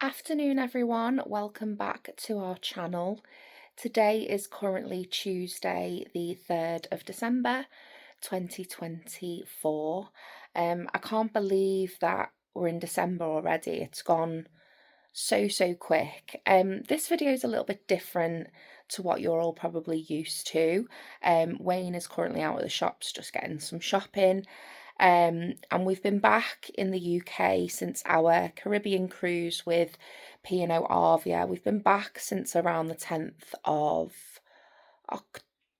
Afternoon, everyone. Welcome back to our channel. Today is currently Tuesday, the 3rd of December, 2024. I can't believe that we're in December already. It's gone so quick. This video is a little bit different to what you're all probably used to. Wayne is currently out at the shops just getting some shopping. And we've been back in the UK since our Caribbean cruise with P&O Arvia. We've been back since around the 10th of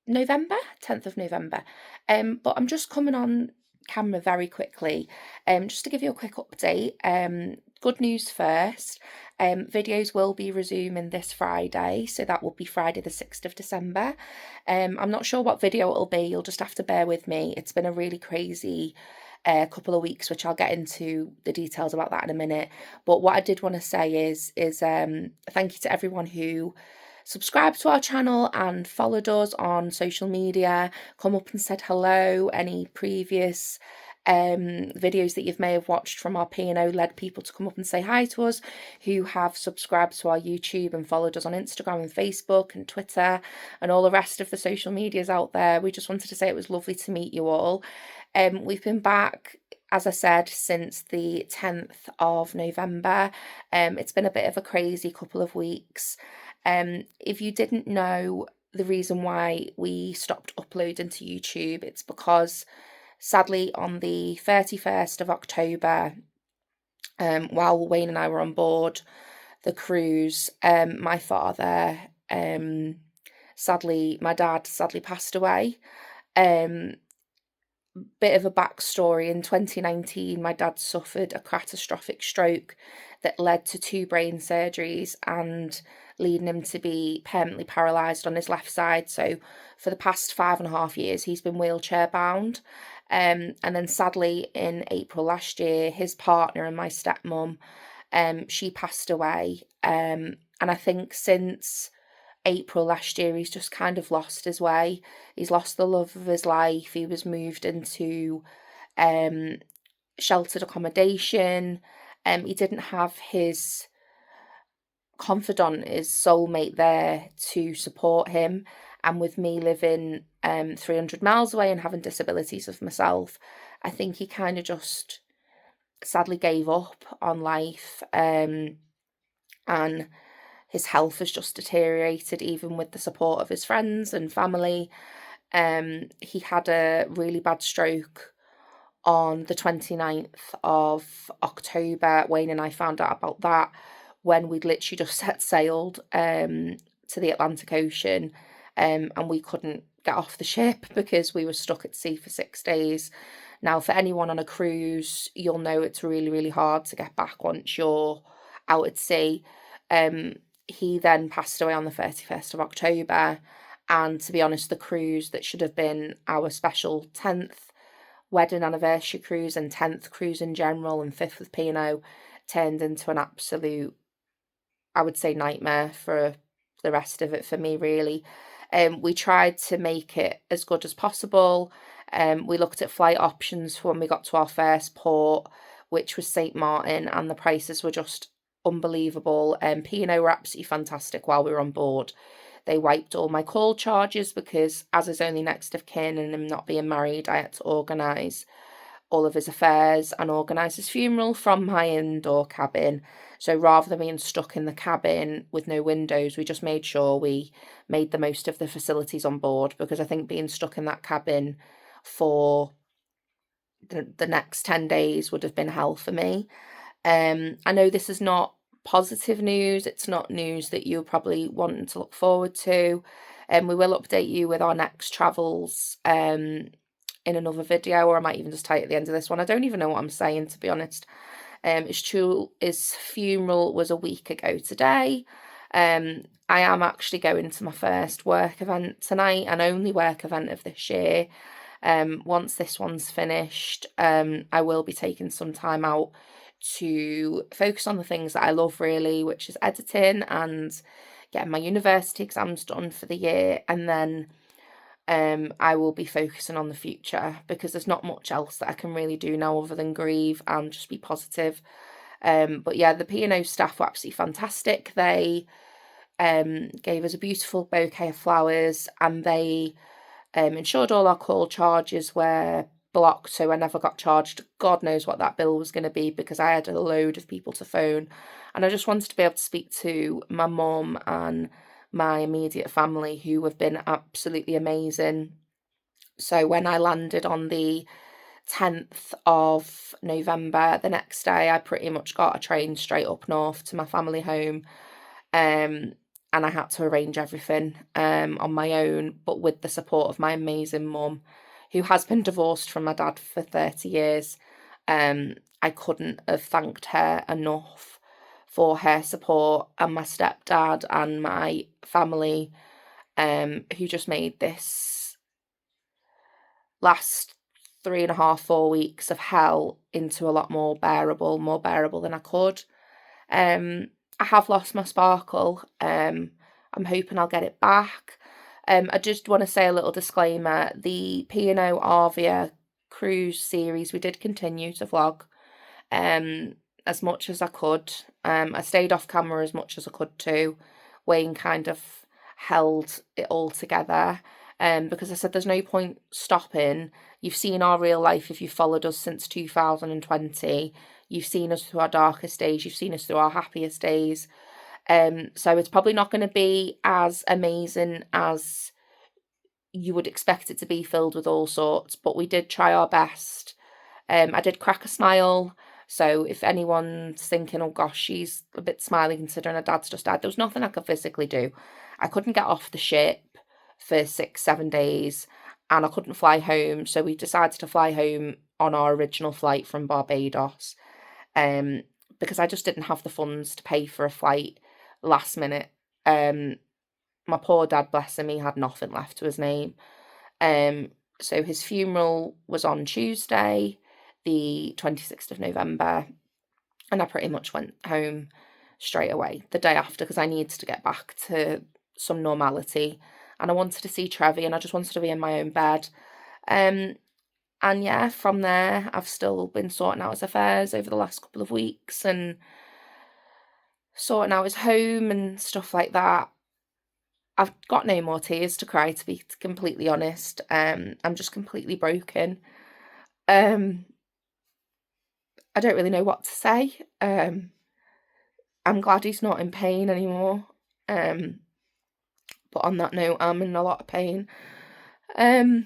November, 10th of November. But I'm just coming on camera very quickly, just to give you a quick update. Good news first, videos will be resuming this Friday, so that will be Friday the 6th of December. I'm not sure what video it'll be, you'll just have to bear with me. It's been a really crazy couple of weeks, which I'll get into the details about that in a minute. But what I did want to say is thank you to everyone who subscribed to our channel and followed us on social media, come up and said hello. Any previous videos that you may have watched from our P&O led people to come up and say hi to us, who have subscribed to our YouTube and followed us on Instagram and Facebook and Twitter and all the rest of the social medias out there. We just wanted to say it was lovely to meet you all. We've been back, as I said, since the 10th of November. It's been a bit of a crazy couple of weeks. If you didn't know the reason why we stopped uploading to YouTube, it's because sadly on the 31st of October, while Wayne and I were on board the cruise, my dad sadly passed away. Bit of a backstory: in 2019, my dad suffered a catastrophic stroke that led to 2 brain surgeries and leading him to be permanently paralysed on his left side. So for the past 5.5 years, he's been wheelchair bound. And then sadly, in April last year, his partner and my stepmom, she passed away. And I think since April last year, he's just kind of lost his way. He's lost the love of his life. He was moved into sheltered accommodation. He didn't have his confidant, his soulmate there to support him. And with me living 300 miles away and having disabilities of myself, I think he kind of just sadly gave up on life. And his health has just deteriorated, even with the support of his friends and family. He had a really bad stroke on the 29th of October. Wayne and I found out about that when we'd literally just set sailed to the Atlantic Ocean, and we couldn't get off the ship because we were stuck at sea for 6 days. Now, for anyone on a cruise, you'll know it's really hard to get back once you're out at sea. He then passed away on the 31st of October, and to be honest, the cruise that should have been our special 10th wedding anniversary cruise and 10th cruise in general and 5th with P&O turned into an absolute, I would say, nightmare for the rest of it for me, really. We tried to make it as good as possible. We looked at flight options for when we got to our first port, which was St. Martin, and the prices were just unbelievable. P&O were absolutely fantastic while we were on board. They wiped all my call charges because, as his only next of kin and him not being married, I had to organise all of his affairs and organise his funeral from my indoor cabin. So rather than being stuck in the cabin with no windows, we just made sure we made the most of the facilities on board, because I think being stuck in that cabin for the next 10 days would have been hell for me. I know this is not positive news. It's not news that you're probably wanting to look forward to. And we will update you with our next travels in another video, or I might even just tell you at the end of this one. I don't even know what I'm saying, to be honest. His funeral was a week ago today. I am actually going to my first work event tonight, and only work event of this year. Once this one's finished, I will be taking some time out to focus on the things that I love, really, which is editing and getting my university exams done for the year. And then I will be focusing on the future, because there's not much else that I can really do now other than grieve and just be positive. But yeah, the P&O staff were absolutely fantastic. They gave us a beautiful bouquet of flowers, and they ensured all our call charges were blocked, so I never got charged. God knows what that bill was going to be, because I had a load of people to phone, and I just wanted to be able to speak to my mum and my immediate family, who have been absolutely amazing. So when I landed on the 10th of November, the next day, I pretty much got a train straight up north to my family home. Um, and I had to arrange everything on my own, but with the support of my amazing mum, who has been divorced from my dad for 30 years. I couldn't have thanked her enough for her support, and my stepdad and my family, who just made this last 3.5, 4 weeks of hell into a lot more bearable than I could. I have lost my sparkle. I'm hoping I'll get it back. I just want to say a little disclaimer. The P&O Arvia cruise series, we did continue to vlog as much as I could. I stayed off camera as much as I could too. Wayne kind of held it all together. Because I said there's no point stopping. You've seen our real life if you've followed us since 2020. You've seen us through our darkest days. You've seen us through our happiest days. So it's probably not going to be as amazing as you would expect it to be, filled with all sorts, but we did try our best. I did crack a smile. So if anyone's thinking, oh gosh, she's a bit smiley considering her dad's just died, there was nothing I could physically do. I couldn't get off the ship for 6, 7 days, and I couldn't fly home. So we decided to fly home on our original flight from Barbados, because I just didn't have the funds to pay for a flight last minute. My poor dad, bless him, he had nothing left to his name. So his funeral was on Tuesday, the 26th of November, and I pretty much went home straight away the day after, because I needed to get back to some normality, and I wanted to see Trevi, and I just wanted to be in my own bed. And yeah, from there, I've still been sorting out his affairs over the last couple of weeks, and sorting out his home and stuff like that. I've got no more tears to cry, to be completely honest. I'm just completely broken. Um, I don't really know what to say. I'm glad he's not in pain anymore. But on that note, I'm in a lot of pain. I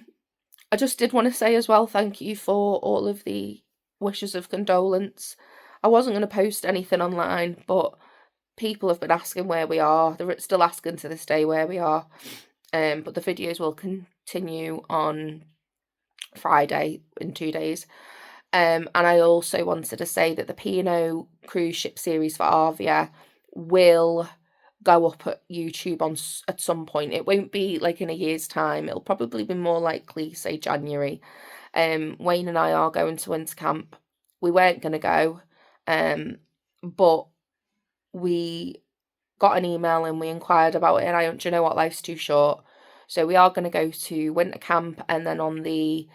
just did want to say as well, thank you for all of the wishes of condolence. I wasn't going to post anything online, but people have been asking where we are. They're still asking to this day where we are. But the videos will continue on Friday, in 2 days. And I also wanted to say that the P&O cruise ship series for Arvia will go up at YouTube at some point. It won't be like in a year's time. It'll probably be more likely, say, January. Wayne and I are going to winter camp. We weren't going to go, but we got an email and we inquired about it, and I don't, you know what, life's too short. So we are going to go to winter camp, and then on the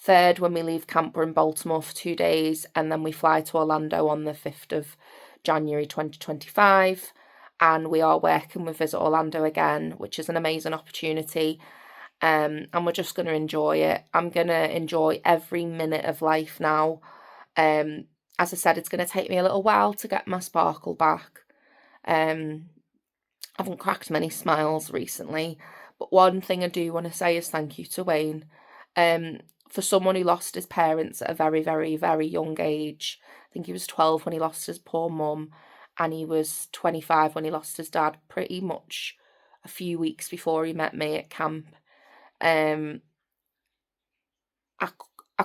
3rd, when we leave camp, we're in Baltimore for 2 days, and then we fly to Orlando on the 5th of January 2025, and we are working with Visit Orlando again, which is an amazing opportunity, and we're just going to enjoy it. I'm going to enjoy every minute of life now. As I said, it's going to take me a little while to get my sparkle back. I haven't cracked many smiles recently, but one thing I do want to say is thank you to Wayne. For someone who lost his parents at a very, very, very young age. I think he was 12 when he lost his poor mum, and he was 25 when he lost his dad, pretty much a few weeks before he met me at camp. I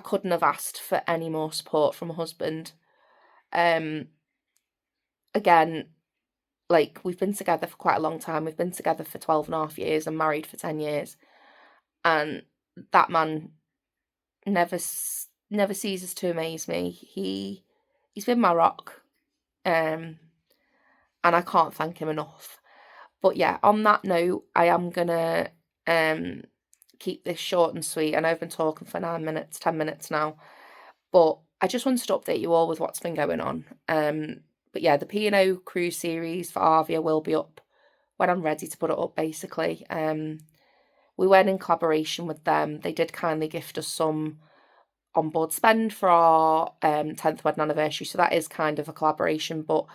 couldn't have asked for any more support from a husband. Again, like, we've been together for quite a long time. We've been together for 12.5 years and married for 10 years. And that man never ceases to amaze me. He's been my rock. And I can't thank him enough. But yeah, on that note, I am gonna keep this short and sweet. I know I've been talking for 9 minutes, 10 minutes now. But I just wanted to update you all with what's been going on. But yeah, the P&O cruise series for Arvia will be up when I'm ready to put it up, basically. We went in collaboration with them. They did kindly gift us some onboard spend for our 10th wedding anniversary, so that is kind of a collaboration, but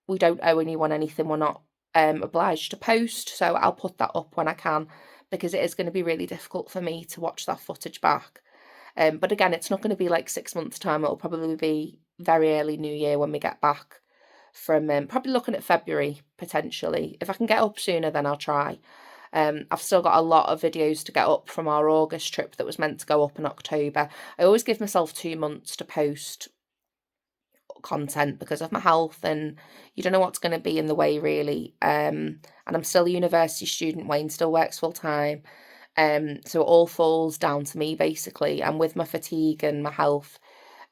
we don't owe anyone anything. We're not obliged to post, so I'll put that up when I can, because it is going to be really difficult for me to watch that footage back. But again, it's not going to be like 6 months' time. It'll probably be very early New Year when we get back from probably looking at February, potentially. If I can get up sooner, then I'll try. I've still got a lot of videos to get up from our August trip that was meant to go up in October. I always give myself 2 months to post content because of my health, and you don't know what's going to be in the way, really. And I'm still a university student. Wayne still works full time. So it all falls down to me, basically. And with my fatigue and my health,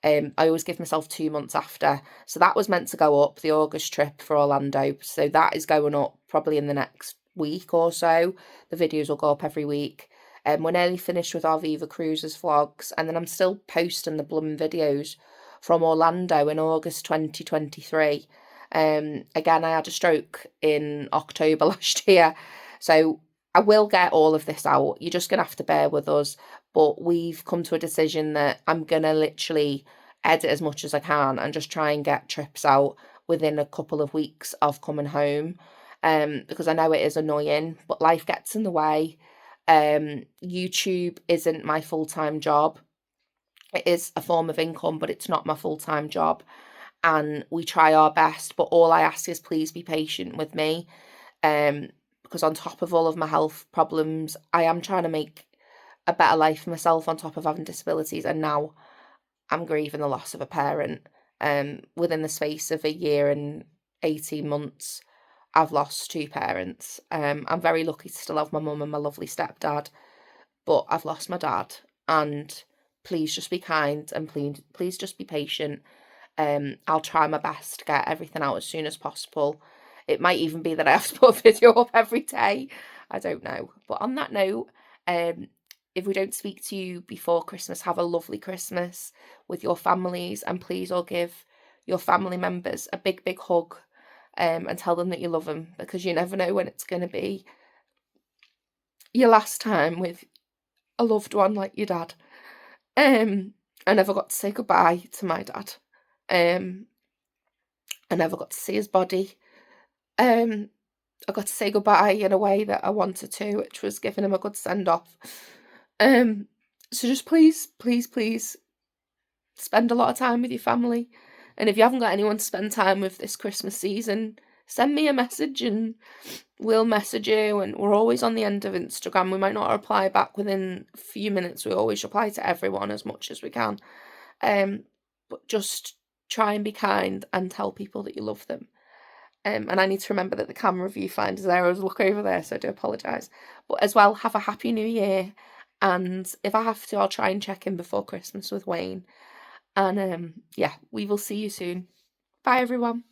I always give myself 2 months after. So that was meant to go up, the August trip for Orlando. So that is going up probably in the next week or so. The videos will go up every week. We're nearly finished with our Viva Cruises vlogs, and then I'm still posting the blooming videos from Orlando in August 2023. Again, I had a stroke in October last year, so I will get all of this out. You're just going to have to bear with us, but we've come to a decision that I'm going to literally edit as much as I can and just try and get trips out within a couple of weeks of coming home, because I know it is annoying, but life gets in the way. YouTube isn't my full-time job. It is a form of income, but it's not my full-time job, and we try our best, but all I ask is please be patient with me, because on top of all of my health problems, I am trying to make a better life for myself on top of having disabilities, and now I'm grieving the loss of a parent. Within the space of a year and 18 months, I've lost 2 parents. I'm very lucky to still have my mum and my lovely stepdad, but I've lost my dad, and please just be kind, and please just be patient. I'll try my best to get everything out as soon as possible. It might even be that I have to put a video up every day. I don't know. But on that note, if we don't speak to you before Christmas, have a lovely Christmas with your families, and please all give your family members a big, big hug, and tell them that you love them, because you never know when it's going to be your last time with a loved one like your dad. I never got to say goodbye to my dad. I never got to see his body. I got to say goodbye in a way that I wanted to, which was giving him a good send-off. So just please, please, please spend a lot of time with your family. And if you haven't got anyone to spend time with this Christmas season, send me a message and we'll message you. And we're always on the end of Instagram. We might not reply back within a few minutes. We always reply to everyone as much as we can. But just try and be kind and tell people that you love them. And I need to remember that the camera viewfinder is there. I was looking over there, so I do apologise. But as well, have a happy new year. And if I have to, I'll try and check in before Christmas with Wayne. And yeah, we will see you soon. Bye, everyone.